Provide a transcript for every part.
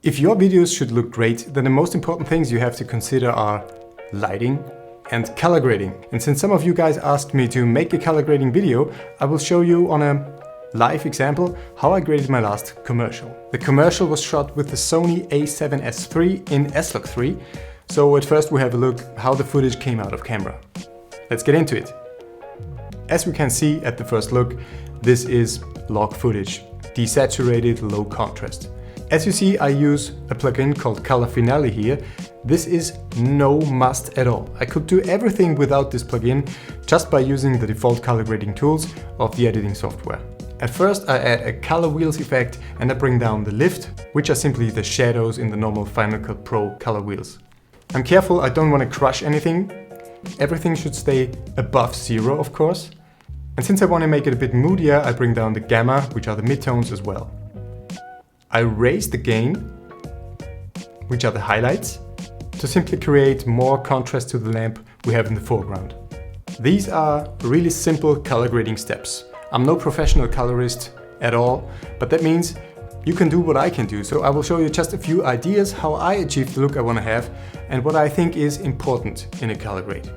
If your videos should look great, then the most important things you have to consider are lighting and color grading. And since some of you guys asked me to make a color grading video, I will show you on a live example how I graded my last commercial. The commercial was shot with the Sony A7siii in SLOG 3. So at first we have a look how the footage came out of camera. Let's get into it. As we can see at the first look, this is log footage, desaturated, low contrast. As you see, I use a plugin called Color Finale here. This is no must at all. I could do everything without this plugin just by using the default color grading tools of the editing software. At first I add a color wheels effect and I bring down the lift, which are simply the shadows in the normal Final Cut Pro color wheels. I'm careful, I don't want to crush anything. Everything should stay above 0, of course. And since I want to make it a bit moodier, I bring down the gamma, which are the midtones as well. I raise the gain, which are the highlights, to simply create more contrast to the lamp we have in the foreground. These are really simple color grading steps. I'm no professional colorist at all, but that means you can do what I can do. So I will show you just a few ideas how I achieve the look I want to have and what I think is important in a color grade.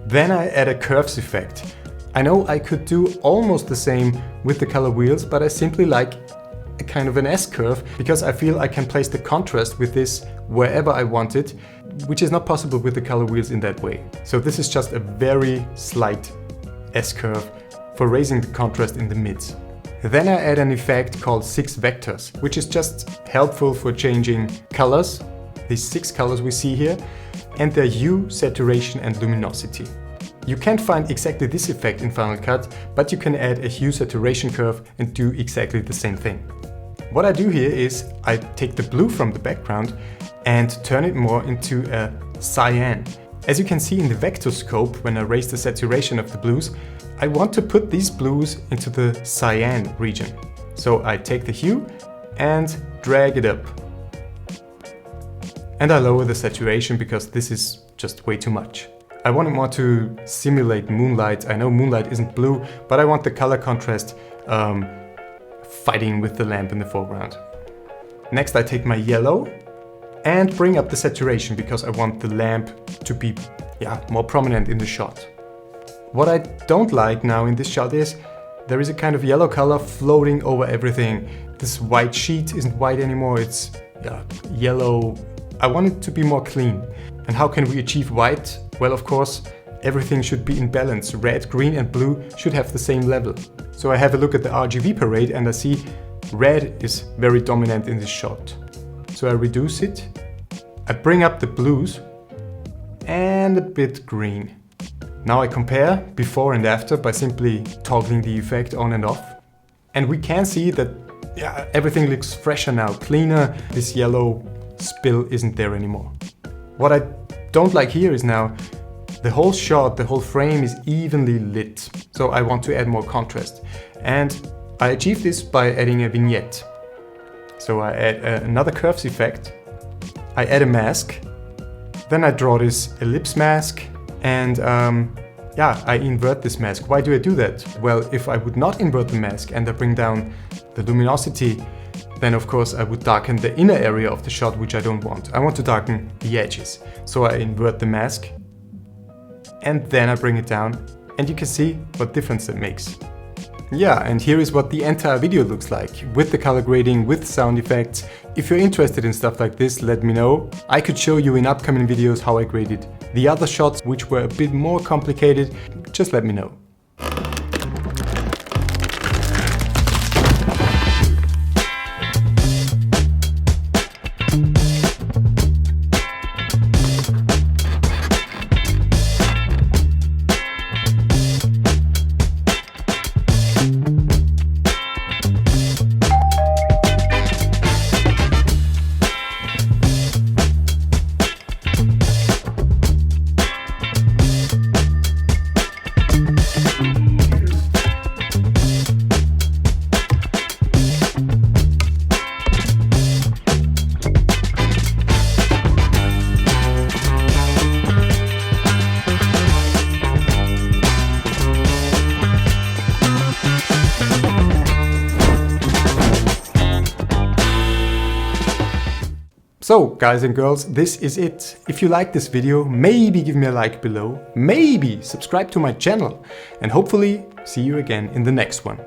Then I add a curves effect. I know I could do almost the same with the color wheels, but I simply like a kind of an S-curve because I feel I can place the contrast with this wherever I want it, which is not possible with the color wheels in that way. So this is just a very slight S-curve for raising the contrast in the mids. Then I add an effect called 6 vectors, which is just helpful for changing colors, these 6 colors we see here, and their hue, saturation and luminosity. You can't find exactly this effect in Final Cut, but you can add a hue saturation curve and do exactly the same thing. What I do here is I take the blue from the background and turn it more into a cyan. As you can see in the vector scope, when I raise the saturation of the blues, I want to put these blues into the cyan region. So I take the hue and drag it up. And I lower the saturation because this is just way too much. I wanted more to simulate moonlight. I know moonlight isn't blue, but I want the color contrast fighting with the lamp in the foreground. Next I take my yellow and bring up the saturation because I want the lamp to be more prominent in the shot. What I don't like now in this shot is there is a kind of yellow color floating over everything. This white sheet isn't white anymore, it's yellow. I want it to be more clean. And how can we achieve white? Well, of course, everything should be in balance. Red, green and blue should have the same level. So I have a look at the RGB parade and I see red is very dominant in this shot. So I reduce it. I bring up the blues and a bit green. Now I compare before and after by simply toggling the effect on and off. And we can see that everything looks fresher now, cleaner. This yellow spill isn't there anymore. What I don't like here is now the whole shot, the whole frame is evenly lit. So I want to add more contrast. And I achieve this by adding a vignette. So I add another curves effect. I add a mask. Then I draw this ellipse mask. And I invert this mask. Why do I do that? Well, if I would not invert the mask and I bring down the luminosity, then of course I would darken the inner area of the shot, which I don't want. I want to darken the edges. So I invert the mask and then I bring it down and you can see what difference that makes. Yeah, and here is what the entire video looks like, with the color grading, with sound effects. If you're interested in stuff like this, let me know. I could show you in upcoming videos how I graded the other shots, which were a bit more complicated. Just let me know. So guys and girls, this is it. If you like this video, maybe give me a like below, maybe subscribe to my channel, and hopefully see you again in the next one.